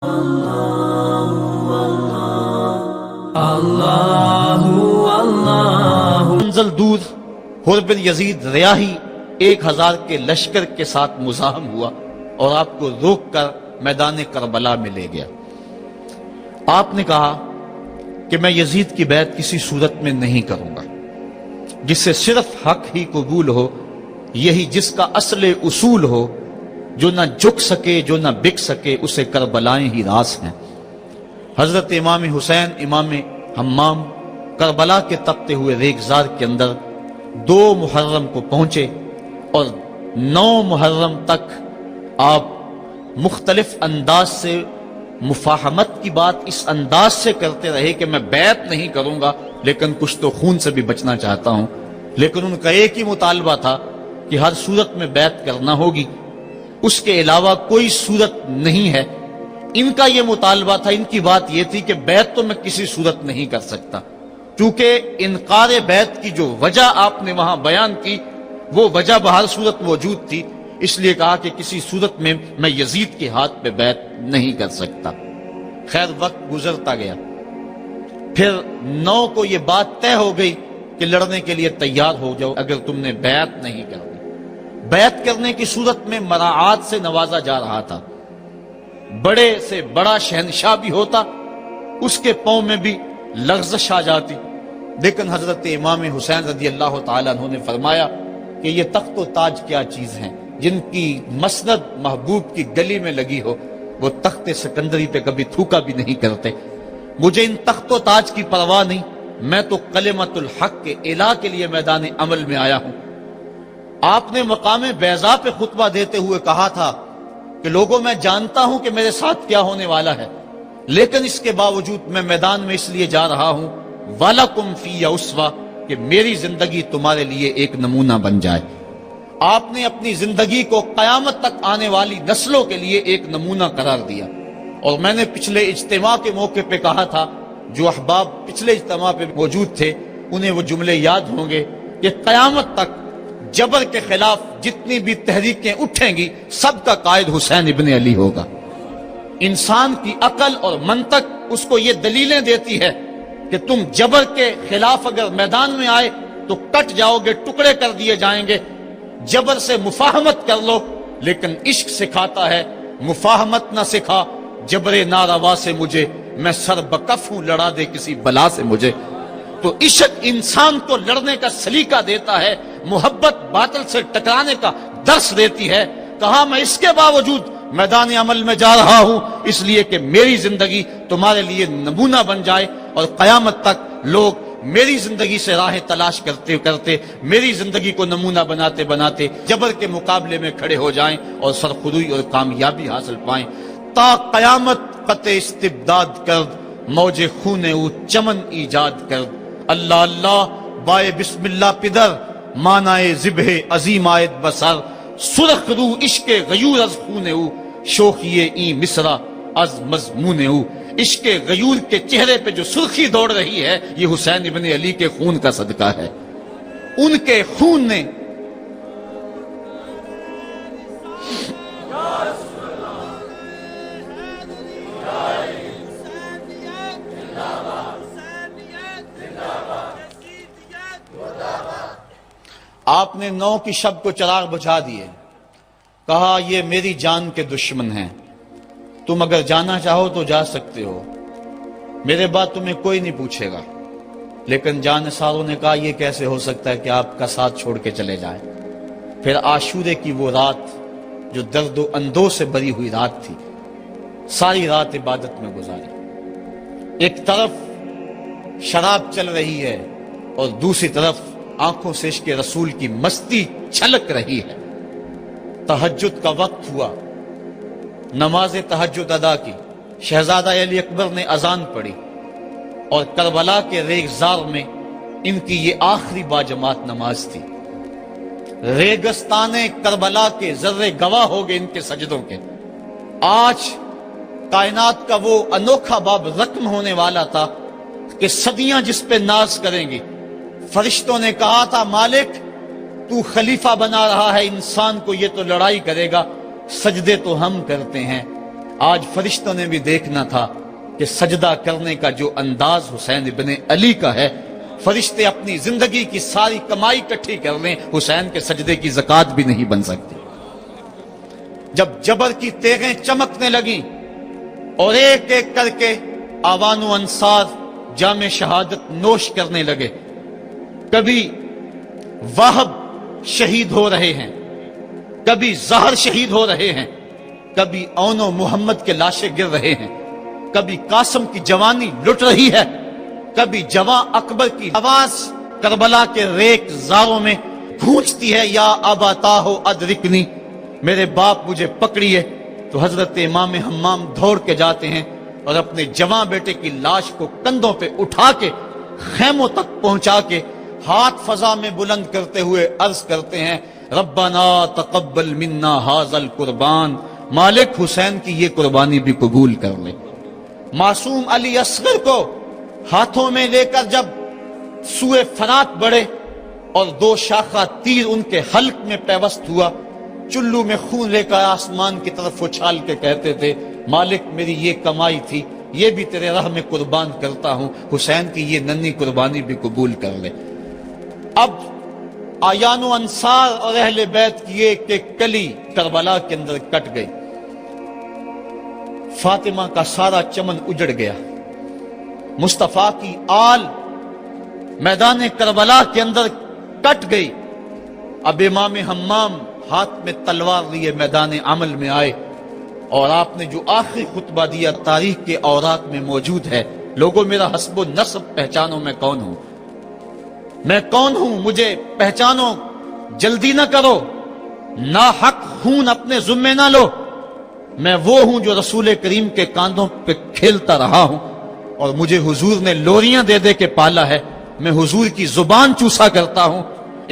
منزل دور حر بن یزید ریاحی 1000 کے لشکر کے ساتھ مزاحم ہوا اور آپ کو روک کر میدان کربلا میں لے گیا۔ آپ نے کہا کہ میں یزید کی بیعت کسی صورت میں نہیں کروں گا، جس سے صرف حق ہی قبول ہو، یہی جس کا اصل اصول ہو، جو نہ جھک سکے جو نہ بک سکے، اسے کربلائیں ہی راس ہیں۔ حضرت امام حسین امام حمام کربلا کے تپتے ہوئے ریگزار کے اندر 2 محرم کو پہنچے اور 9 محرم تک آپ مختلف انداز سے مفاہمت کی بات اس انداز سے کرتے رہے کہ میں بیعت نہیں کروں گا، لیکن کچھ تو خون سے بھی بچنا چاہتا ہوں۔ لیکن ان کا ایک ہی مطالبہ تھا کہ ہر صورت میں بیعت کرنا ہوگی، اس کے علاوہ کوئی صورت نہیں ہے۔ ان کا یہ مطالبہ تھا، ان کی بات یہ تھی کہ بیعت تو میں کسی صورت نہیں کر سکتا، کیونکہ انکار بیعت کی جو وجہ آپ نے وہاں بیان کی وہ وجہ بہر صورت موجود تھی، اس لیے کہا کہ کسی صورت میں میں یزید کے ہاتھ پہ بیعت نہیں کر سکتا۔ خیر وقت گزرتا گیا، پھر 9 کو یہ بات طے ہو گئی کہ لڑنے کے لیے تیار ہو جاؤ اگر تم نے بیعت نہیں کرنی۔ بیعت کرنے کی صورت میں مراعات سے نوازا جا رہا تھا، بڑے سے بڑا شہنشاہ بھی ہوتا اس کے پاؤں میں بھی لغزش آ جاتی، لیکن حضرت امام حسین رضی اللہ تعالیٰ عنہ نے فرمایا کہ یہ تخت و تاج کیا چیز ہیں، جن کی مسند محبوب کی گلی میں لگی ہو وہ تخت سکندری پہ کبھی تھوکا بھی نہیں کرتے۔ مجھے ان تخت و تاج کی پرواہ نہیں، میں تو کلمت الحق کے اعلیٰ کے لیے میدان عمل میں آیا ہوں۔ آپ نے مقام بیضا پہ خطبہ دیتے ہوئے کہا تھا کہ لوگوں میں جانتا ہوں کہ میرے ساتھ کیا ہونے والا ہے، لیکن اس کے باوجود میں میدان میں اس لیے جا رہا ہوں وَلَكُمْ فِيَّ أُسْوَةٌ کہ میری زندگی تمہارے لیے ایک نمونہ بن جائے۔ آپ نے اپنی زندگی کو قیامت تک آنے والی نسلوں کے لیے ایک نمونہ قرار دیا، اور میں نے پچھلے اجتماع کے موقع پہ کہا تھا، جو احباب پچھلے اجتماع پہ موجود تھے انہیں وہ جملے یاد ہوں گے کہ قیامت تک جبر کے خلاف جتنی بھی تحریکیں اٹھیں گی سب کا قائد حسین ابن علی ہوگا۔ انسان کی عقل اور منطق اس کو یہ دلیلیں دیتی ہے کہ تم جبر کے خلاف اگر میدان میں آئے تو کٹ جاؤ گے، ٹکڑے کر دیے جائیں گے۔ جبر سے مفاہمت کر لو، لیکن عشق سکھاتا ہے مفاہمت نہ سکھا، جبر ناروا سے مجھے، میں سر بکف ہوں لڑا دے کسی بلا سے مجھے۔ تو عشق انسان کو لڑنے کا سلیقہ دیتا ہے، محبت باطل سے ٹکرانے کا درس دیتی ہے۔ کہا میں اس کے باوجود میدان عمل میں جا رہا ہوں اس لیے کہ میری زندگی تمہارے لیے نمونہ بن جائے، اور قیامت تک لوگ میری زندگی سے راہیں تلاش کرتے کرتے میری زندگی کو نمونہ بناتے بناتے جبر کے مقابلے میں کھڑے ہو جائیں اور سرخروئی اور کامیابی حاصل پائیں۔ تا قیامت قطع استبداد کرد، موج خون او چمن ایجاد کرد۔ اللہ اللہ بائے بسم اللہ پدر، مانائے ذبح عظیم آیت بسر۔ سرخ رو عشق غیور از خون او، شوخی این مصرع از مضمون او۔ عشق غیور کے چہرے پہ جو سرخی دوڑ رہی ہے یہ حسین ابن علی کے خون کا صدقہ ہے۔ ان کے خون نے آپ نے 9 کی شب کو چراغ بجھا دیے، کہا یہ میری جان کے دشمن ہیں، تم اگر جانا چاہو تو جا سکتے ہو، میرے بعد تمہیں کوئی نہیں پوچھے گا۔ لیکن جانثاروں نے کہا یہ کیسے ہو سکتا ہے کہ آپ کا ساتھ چھوڑ کے چلے جائیں۔ پھر عاشورے کی وہ رات جو درد و اندوہ سے بری ہوئی رات تھی، ساری رات عبادت میں گزاری۔ ایک طرف شراب چل رہی ہے اور دوسری طرف آنکھوں سے عشق رسول کی مستی چھلک رہی ہے۔ تہجد کا وقت ہوا، نماز تہجد ادا کی، شہزادہ علی اکبر نے اذان پڑھی، اور کربلا کے ریگزار میں ان کی یہ آخری باجماعت نماز تھی۔ ریگستان کربلا کے ذرے گواہ ہو گئے ان کے سجدوں کے۔ آج کائنات کا وہ انوکھا باب رقم ہونے والا تھا کہ صدیاں جس پہ ناز کریں گی۔ فرشتوں نے کہا تھا مالک تو خلیفہ بنا رہا ہے انسان کو، یہ تو لڑائی کرے گا، سجدے تو ہم کرتے ہیں۔ آج فرشتوں نے بھی دیکھنا تھا کہ سجدہ کرنے کا جو انداز حسین ابن علی کا ہے، فرشتے اپنی زندگی کی ساری کمائی اکٹھی کر لیں، حسین کے سجدے کی زکوٰۃ بھی نہیں بن سکتی۔ جب جبر کی تیغیں چمکنے لگیں اور ایک ایک کر کے آوان و انصار جام شہادت نوش کرنے لگے، کبھی واہب شہید ہو رہے ہیں، کبھی زہر شہید ہو رہے ہیں، کبھی اون و محمد کے لاشیں گر رہے ہیں، کبھی قاسم کی جوانی لٹ رہی ہے، کبھی جواں اکبر کی آواز کربلا کے ریک زاروں میں گونجتی ہے، یا ابا ہو ادرکنی، میرے باپ مجھے پکڑیے۔ تو حضرت امام حمام دوڑ کے جاتے ہیں اور اپنے جواں بیٹے کی لاش کو کندھوں پہ اٹھا کے خیموں تک پہنچا کے ہاتھ فضا میں بلند کرتے ہوئے عرض کرتے ہیں، ربنا تقبل منا ھذا القربان، مالک حسین کی یہ قربانی بھی قبول کر لے۔ معصوم علی اصغر کو ہاتھوں میں لے کر جب سوئے فرات بڑھے اور 2 شاخہ تیر ان کے حلق میں پیوست ہوا، چلو میں خون لے کر آسمان کی طرف اچھال کے کہتے تھے، مالک میری یہ کمائی تھی، یہ بھی تیرے راہ میں قربان کرتا ہوں، حسین کی یہ ننھی قربانی بھی قبول کر لے۔ اب آیان و انصار اور اہل بیت کی ایک ایک کلی کربلا کے اندر کٹ گئی، فاطمہ کا سارا چمن اجڑ گیا، مصطفیٰ کی آل میدان کربلا کے اندر کٹ گئی۔ اب امام حمام ہاتھ میں تلوار لیے میدان عمل میں آئے اور آپ نے جو آخری خطبہ دیا تاریخ کے اوراق میں موجود ہے، لوگوں میرا حسب و نسب پہچانو، میں کون ہوں، میں کون ہوں، مجھے پہچانو، جلدی نہ کرو، ناحق خون اپنے ذمے نہ لو، میں وہ ہوں جو رسول کریم کے کاندھوں پہ کھیلتا رہا ہوں اور مجھے حضور نے لوریاں دے دے کے پالا ہے، میں حضور کی زبان چوسا کرتا ہوں۔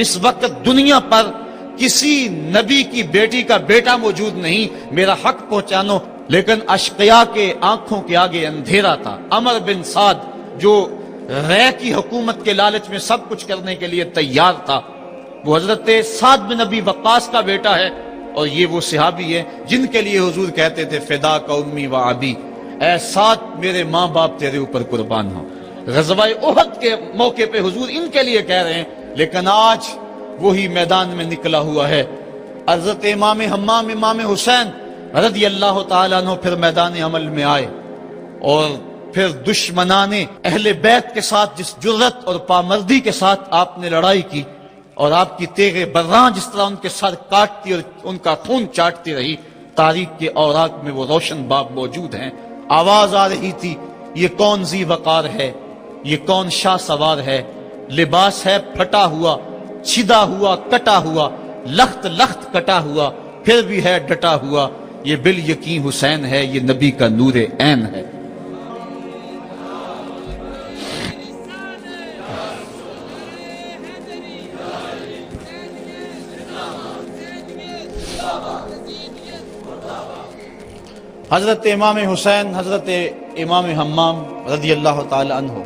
اس وقت دنیا پر کسی نبی کی بیٹی کا بیٹا موجود نہیں، میرا حق پہنچانو۔ لیکن اشقیاء کے آنکھوں کے آگے اندھیرا تھا۔ عمر بن سعد جو رے کی حکومت کے لالچ میں سب کچھ کرنے کے لیے تیار تھا، وہ حضرت سعد بن ابی وقاص کا بیٹا ہے، اور یہ وہ صحابی ہے جن کے لیے حضور کہتے تھے فدا کا امی و ابی، اے سعد میرے ماں باپ تیرے اوپر قربان ہوں۔ غزوہ احد کے موقع پہ حضور ان کے لیے کہہ رہے ہیں، لیکن آج وہی میدان میں نکلا ہوا ہے۔ حضرت امام حمام امام حسین رضی اللہ تعالیٰ عنہ پھر میدان عمل میں آئے، اور پھر دشمنان اہل بیت کے ساتھ جس جرت اور پامردی کے ساتھ آپ نے لڑائی کی، اور آپ کی تیغ براں جس طرح ان کے سر کاٹتی اور ان کا خون چاٹتی رہی، تاریخ کے اوراق میں وہ روشن باب موجود ہیں۔ آواز آ رہی تھی، یہ کون ذی وقار ہے، یہ کون شاہ سوار ہے، لباس ہے پھٹا ہوا، چھدا ہوا، کٹا ہوا، لخت لخت کٹا ہوا، پھر بھی ہے ڈٹا ہوا، یہ بال یقین حسین ہے، یہ نبی کا نور عین ہے۔ حضرت امام حسین حضرت امام حمام رضی اللہ تعالی عنہ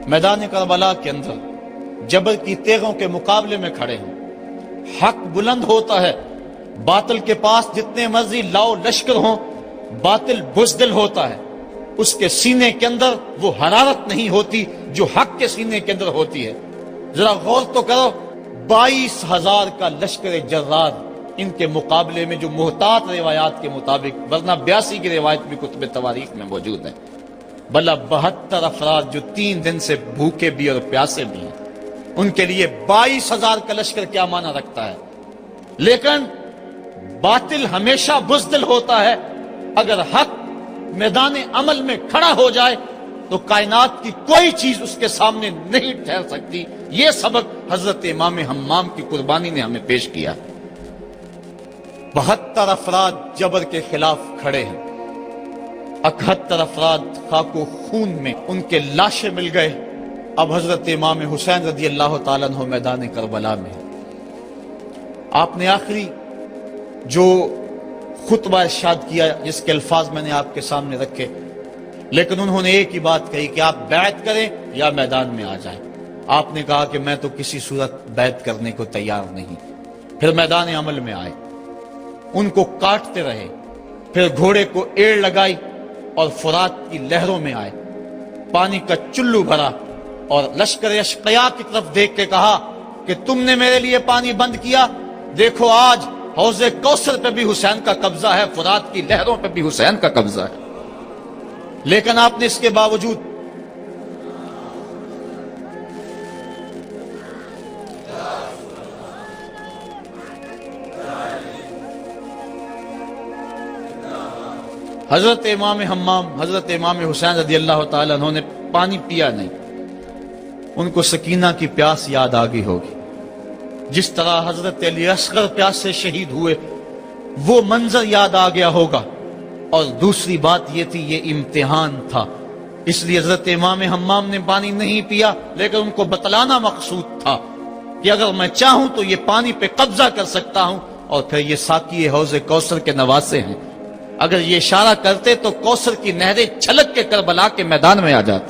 میدان کربلا کے اندر جبر کی تیغوں کے مقابلے میں کھڑے ہیں۔ حق بلند ہوتا ہے، باطل کے پاس جتنے مرضی لاؤ لشکر ہوں، باطل بزدل ہوتا ہے، اس کے سینے کے اندر وہ حرارت نہیں ہوتی جو حق کے سینے کے اندر ہوتی ہے۔ ذرا غور تو کرو، 22,000 کا لشکر جرار ان کے مقابلے میں، جو محتاط روایات کے مطابق، ورنہ 82 کی روایت بھی کتب تواریخ میں موجود ہے، بلا 72 افراد جو 3 دن سے بھوکے بھی اور پیاسے بھی ہیں، ان کے لیے 22,000 کا لشکر کیا معنی رکھتا ہے۔ لیکن باطل ہمیشہ بزدل ہوتا ہے، اگر حق میدان عمل میں کھڑا ہو جائے تو کائنات کی کوئی چیز اس کے سامنے نہیں ٹھہر سکتی۔ یہ سبق حضرت امام حمام کی قربانی نے ہمیں پیش کیا۔ 72 افراد جبر کے خلاف کھڑے ہیں، 71 افراد خاک و خون میں ان کے لاشیں مل گئے۔ اب حضرت امام حسین رضی اللہ تعالیٰ عنہ میدان کربلا میں ہیں۔ آپ نے آخری جو خطبہ ارشاد کیا، جس کے الفاظ میں نے آپ کے سامنے رکھے، لیکن انہوں نے ایک ہی بات کہی کہ آپ بیعت کریں یا میدان میں آ جائیں۔ آپ نے کہا کہ میں تو کسی صورت بیعت کرنے کو تیار نہیں۔ پھر میدان عمل میں آئے، ان کو کاٹتے رہے، پھر گھوڑے کو ایڑ لگائی اور فرات کی لہروں میں آئے، پانی کا چلو بھرا اور لشکر اشقیاء کی طرف دیکھ کے کہا کہ تم نے میرے لیے پانی بند کیا، دیکھو آج حوض کوثر پہ بھی حسین کا قبضہ ہے، فرات کی لہروں پہ بھی حسین کا قبضہ ہے۔ لیکن آپ نے اس کے باوجود حضرت امام حمام، حضرت امام حسین رضی اللہ تعالیٰ عنہ نے پانی پیا نہیں۔ ان کو سکینہ کی پیاس یاد آ گئی ہوگی، جس طرح حضرت علی اصغر پیاس سے شہید ہوئے وہ منظر یاد آ گیا ہوگا۔ اور دوسری بات یہ تھی، یہ امتحان تھا، اس لیے حضرت امام حمام نے پانی نہیں پیا، لیکن ان کو بتلانا مقصود تھا کہ اگر میں چاہوں تو یہ پانی پہ قبضہ کر سکتا ہوں، اور پھر یہ ساقی حوض کوثر کے نواسے ہیں، اگر یہ اشارہ کرتے تو کوثر کی نہریں چھلک کے کربلا کے میدان میں آ جاتی۔